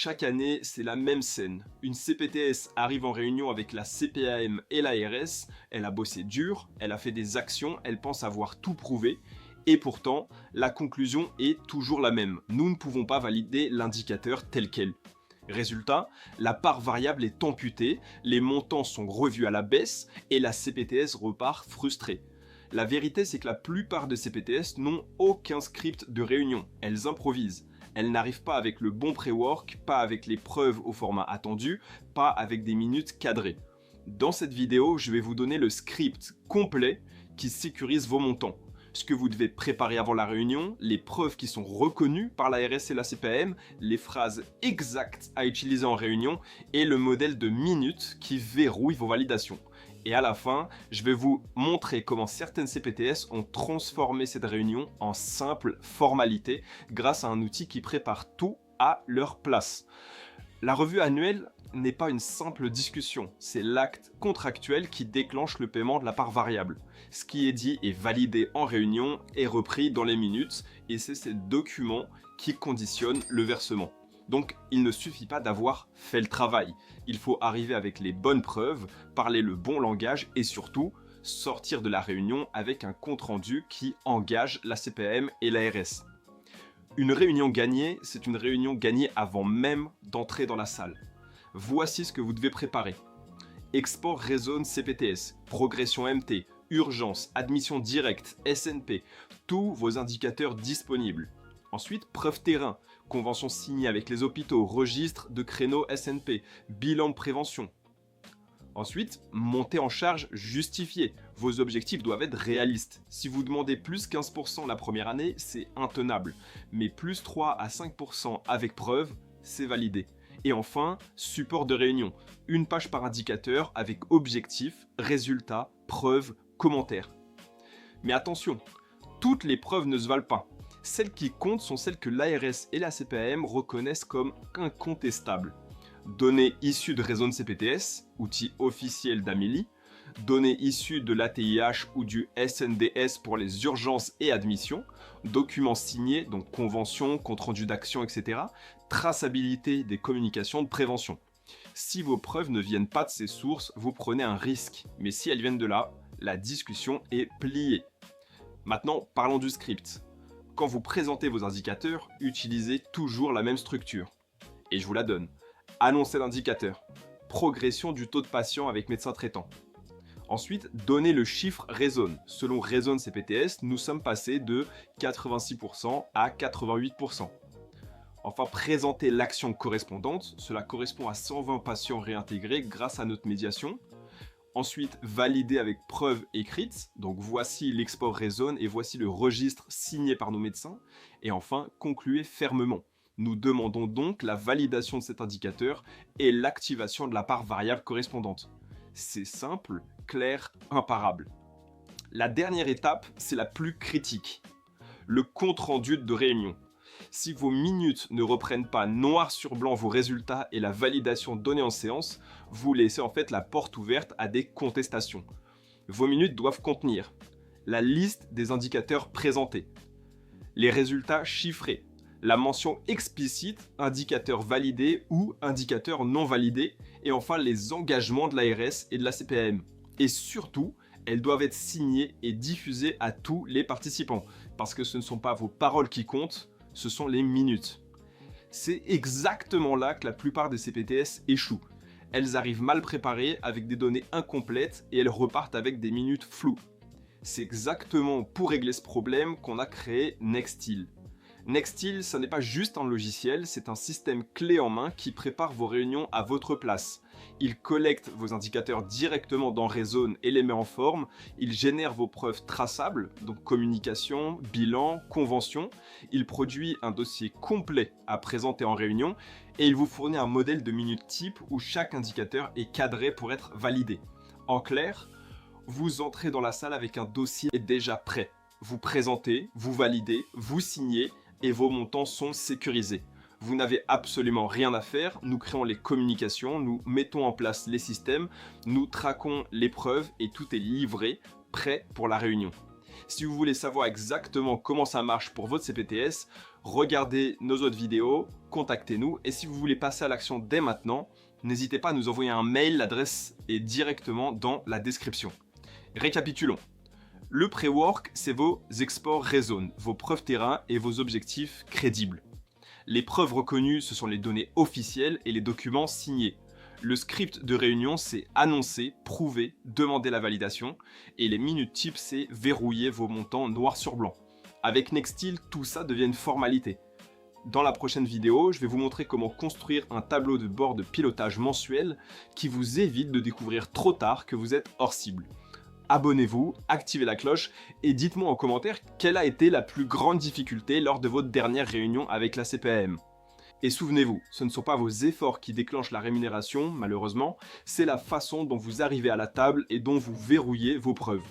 Chaque année, c'est la même scène. Une CPTS arrive en réunion avec la CPAM et l'ARS, elle a bossé dur, elle a fait des actions, elle pense avoir tout prouvé, et pourtant, la conclusion est toujours la même. Nous ne pouvons pas valider l'indicateur tel quel. Résultat, la part variable est amputée, les montants sont revus à la baisse, et la CPTS repart frustrée. La vérité, c'est que la plupart des CPTS n'ont aucun script de réunion, elles improvisent. Elles n'arrivent pas avec le bon pré-work, pas avec les preuves au format attendu, pas avec des minutes cadrées. Dans cette vidéo, je vais vous donner le script complet qui sécurise vos montants. Ce que vous devez préparer avant la réunion, les preuves qui sont reconnues par l'ARS et la CPAM, les phrases exactes à utiliser en réunion et le modèle de minutes qui verrouille vos validations. Et à la fin, je vais vous montrer comment certaines CPTS ont transformé cette réunion en simple formalité grâce à un outil qui prépare tout à leur place. La revue annuelle n'est pas une simple discussion, c'est l'acte contractuel qui déclenche le paiement de la part variable. Ce qui est dit est validé en réunion et repris dans les minutes, et c'est ces documents qui conditionnent le versement. Donc, il ne suffit pas d'avoir fait le travail. Il faut arriver avec les bonnes preuves, parler le bon langage et surtout, sortir de la réunion avec un compte-rendu qui engage la CPAM et l'ARS. Une réunion gagnée, c'est une réunion gagnée avant même d'entrer dans la salle. Voici ce que vous devez préparer. Export Rezone CPTS, progression MT, urgence, admission directe, SNP, tous vos indicateurs disponibles. Ensuite, preuve terrain, convention signée avec les hôpitaux, registre de créneaux SNP, bilan de prévention. Ensuite, montée en charge justifiée. Vos objectifs doivent être réalistes. Si vous demandez plus 15% la première année, c'est intenable. Mais plus 3 à 5% avec preuve, c'est validé. Et enfin, support de réunion. Une page par indicateur avec objectifs, résultats, preuves, commentaires. Mais attention, toutes les preuves ne se valent pas. Celles qui comptent sont celles que l'ARS et la CPAM reconnaissent comme incontestables. Données issues de Rezone CPTS, outil officiel d'Amélie, données issues de l'ATIH ou du SNDS pour les urgences et admissions, documents signés, donc convention, compte rendu d'action, etc., traçabilité des communications de prévention. Si vos preuves ne viennent pas de ces sources, vous prenez un risque, mais si elles viennent de là, la discussion est pliée. Maintenant, parlons du script. Quand vous présentez vos indicateurs, utilisez toujours la même structure. Et je vous la donne. Annoncez l'indicateur. Progression du taux de patients avec médecin traitant. Ensuite, donnez le chiffre Rezone. Selon Rezone CPTS, nous sommes passés de 86% à 88%. Enfin, présentez l'action correspondante. Cela correspond à 120 patients réintégrés grâce à notre médiation. Ensuite, valider avec preuve écrite. Donc voici l'export Rezone et voici le registre signé par nos médecins. Et enfin, concluez fermement. Nous demandons donc la validation de cet indicateur et l'activation de la part variable correspondante. C'est simple, clair, imparable. La dernière étape, c'est la plus critique. Le compte-rendu de réunion. Si vos minutes ne reprennent pas noir sur blanc vos résultats et la validation donnée en séance, vous laissez en fait la porte ouverte à des contestations. Vos minutes doivent contenir la liste des indicateurs présentés, les résultats chiffrés, la mention explicite, indicateur validé ou indicateur non validé, et enfin les engagements de l'ARS et de la CPAM. Et surtout, elles doivent être signées et diffusées à tous les participants, parce que ce ne sont pas vos paroles qui comptent, ce sont les minutes. C'est exactement là que la plupart des CPTS échouent. Elles arrivent mal préparées avec des données incomplètes et elles repartent avec des minutes floues. C'est exactement pour régler ce problème qu'on a créé Nextil. Nextil, ça n'est pas juste un logiciel, c'est un système clé en main qui prépare vos réunions à votre place. Il collecte vos indicateurs directement dans Rezone et les met en forme. Il génère vos preuves traçables, donc communication, bilan, convention. Il produit un dossier complet à présenter en réunion et il vous fournit un modèle de minute type où chaque indicateur est cadré pour être validé. En clair, vous entrez dans la salle avec un dossier déjà prêt. Vous présentez, vous validez, vous signez et vos montants sont sécurisés. Vous n'avez absolument rien à faire, nous créons les communications, nous mettons en place les systèmes, nous traquons les preuves et tout est livré, prêt pour la réunion. Si vous voulez savoir exactement comment ça marche pour votre CPTS, Regardez nos autres vidéos, contactez-nous et si vous voulez passer à l'action dès maintenant, n'hésitez pas à nous envoyer un mail, l'adresse est directement dans la description. Récapitulons. Le pré-work, c'est vos exports Rezone, vos preuves terrain et vos objectifs crédibles. Les preuves reconnues, ce sont les données officielles et les documents signés. Le script de réunion, c'est annoncer, prouver, demander la validation. Et les minutes types, c'est verrouiller vos montants noir sur blanc. Avec Nexteel, tout ça devient une formalité. Dans la prochaine vidéo, je vais vous montrer comment construire un tableau de bord de pilotage mensuel qui vous évite de découvrir trop tard que vous êtes hors cible. Abonnez-vous, activez la cloche et dites-moi en commentaire quelle a été la plus grande difficulté lors de votre dernière réunion avec la CPAM. Et souvenez-vous, ce ne sont pas vos efforts qui déclenchent la rémunération, malheureusement, c'est la façon dont vous arrivez à la table et dont vous verrouillez vos preuves.